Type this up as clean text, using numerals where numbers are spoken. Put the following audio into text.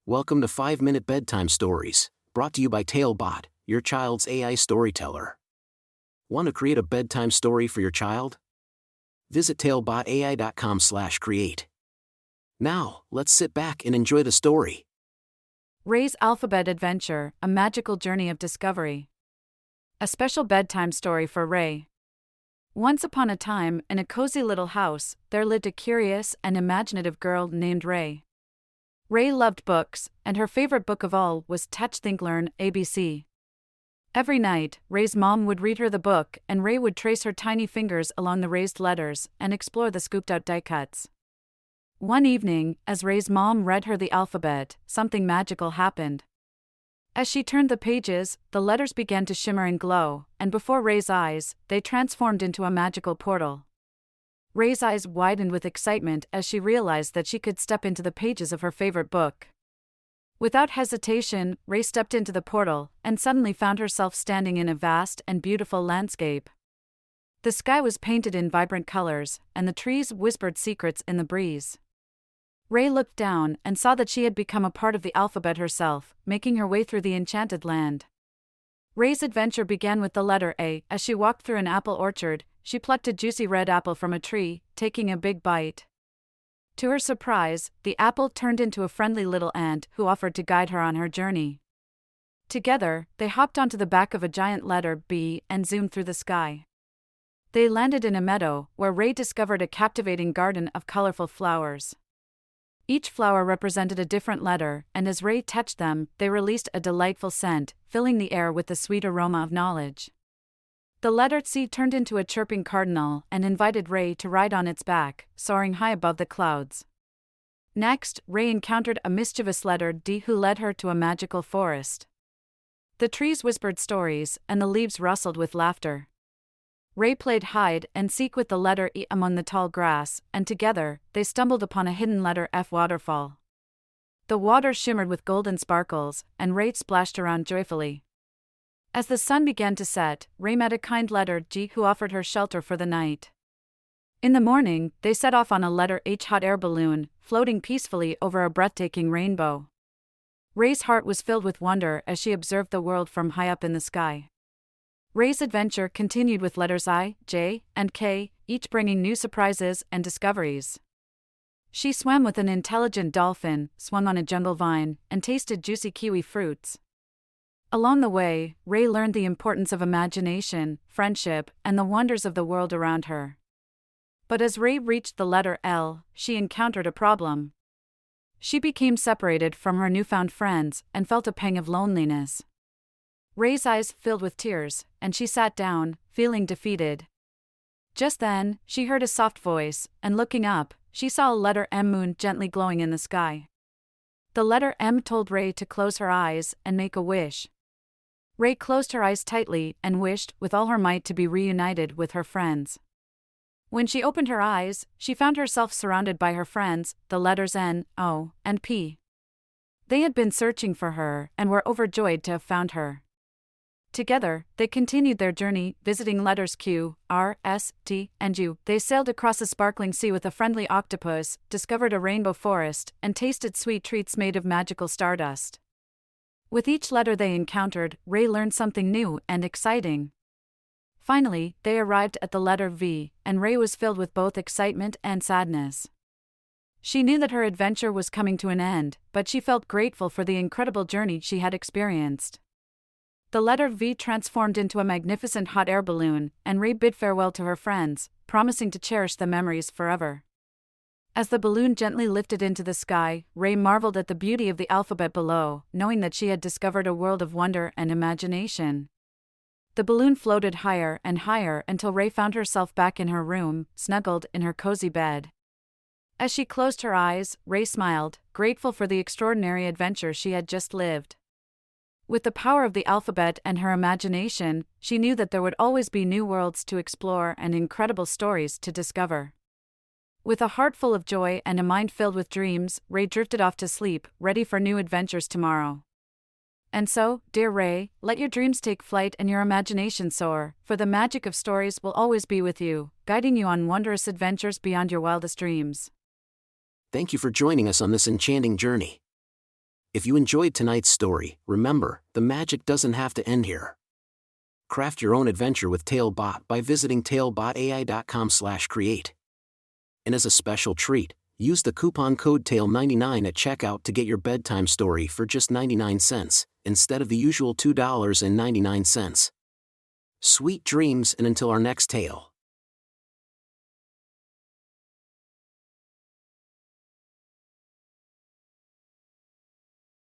Welcome to 5-Minute Bedtime Stories, brought to you by TaleBot, your child's AI storyteller. Want to create a bedtime story for your child? Visit talebotai.com/create. Now, let's sit back and enjoy the story. Ray's Alphabet Adventure, a magical journey of discovery. A special bedtime story for Ray. Once upon a time, in a cozy little house, there lived a curious and imaginative girl named Ray. Ray loved books, and her favorite book of all was Touch Think Learn ABC. Every night, Ray's mom would read her the book, and Ray would trace her tiny fingers along the raised letters and explore the scooped-out die cuts. One evening, as Ray's mom read her the alphabet, something magical happened. As she turned the pages, the letters began to shimmer and glow, and before Ray's eyes, they transformed into a magical portal. Ray's eyes widened with excitement as she realized that she could step into the pages of her favorite book. Without hesitation, Ray stepped into the portal and suddenly found herself standing in a vast and beautiful landscape. The sky was painted in vibrant colors, and the trees whispered secrets in the breeze. Ray looked down and saw that she had become a part of the alphabet herself, making her way through the enchanted land. Ray's adventure began with the letter A. As she walked through an apple orchard, she plucked a juicy red apple from a tree, taking a big bite. To her surprise, the apple turned into a friendly little ant who offered to guide her on her journey. Together, they hopped onto the back of a giant letter B and zoomed through the sky. They landed in a meadow, where Ray discovered a captivating garden of colorful flowers. Each flower represented a different letter, and as Ray touched them, they released a delightful scent, filling the air with the sweet aroma of knowledge. The letter C turned into a chirping cardinal and invited Ray to ride on its back, soaring high above the clouds. Next, Ray encountered a mischievous letter D who led her to a magical forest. The trees whispered stories, and the leaves rustled with laughter. Ray played hide and seek with the letter E among the tall grass, and together, they stumbled upon a hidden letter F waterfall. The water shimmered with golden sparkles, and Ray splashed around joyfully. As the sun began to set, Ray met a kind letter G who offered her shelter for the night. In the morning, they set off on a letter H hot air balloon, floating peacefully over a breathtaking rainbow. Ray's heart was filled with wonder as she observed the world from high up in the sky. Ray's adventure continued with letters I, J, and K, each bringing new surprises and discoveries. She swam with an intelligent dolphin, swung on a jungle vine, and tasted juicy kiwi fruits. Along the way, Ray learned the importance of imagination, friendship, and the wonders of the world around her. But as Ray reached the letter L, she encountered a problem. She became separated from her newfound friends and felt a pang of loneliness. Ray's eyes filled with tears, and she sat down, feeling defeated. Just then, she heard a soft voice, and looking up, she saw a letter M moon gently glowing in the sky. The letter M told Ray to close her eyes and make a wish. Ray closed her eyes tightly and wished with all her might to be reunited with her friends. When she opened her eyes, she found herself surrounded by her friends, the letters N, O, and P. They had been searching for her and were overjoyed to have found her. Together, they continued their journey, visiting letters Q, R, S, T, and U. They sailed across a sparkling sea with a friendly octopus, discovered a rainbow forest, and tasted sweet treats made of magical stardust. With each letter they encountered, Ray learned something new and exciting. Finally, they arrived at the letter V, and Ray was filled with both excitement and sadness. She knew that her adventure was coming to an end, but she felt grateful for the incredible journey she had experienced. The letter V transformed into a magnificent hot air balloon, and Ray bid farewell to her friends, promising to cherish the memories forever. As the balloon gently lifted into the sky, Ray marveled at the beauty of the alphabet below, knowing that she had discovered a world of wonder and imagination. The balloon floated higher and higher until Ray found herself back in her room, snuggled in her cozy bed. As she closed her eyes, Ray smiled, grateful for the extraordinary adventure she had just lived. With the power of the alphabet and her imagination, she knew that there would always be new worlds to explore and incredible stories to discover. With a heart full of joy and a mind filled with dreams, Ray drifted off to sleep, ready for new adventures tomorrow. And so, dear Ray, let your dreams take flight and your imagination soar, for the magic of stories will always be with you, guiding you on wondrous adventures beyond your wildest dreams. Thank you for joining us on this enchanting journey. If you enjoyed tonight's story, remember, the magic doesn't have to end here. Craft your own adventure with TaleBot by visiting talebotai.com/create. And as a special treat, use the coupon code TALE99 at checkout to get your bedtime story for just 99 cents, instead of the usual $2.99. Sweet dreams, and until our next tale.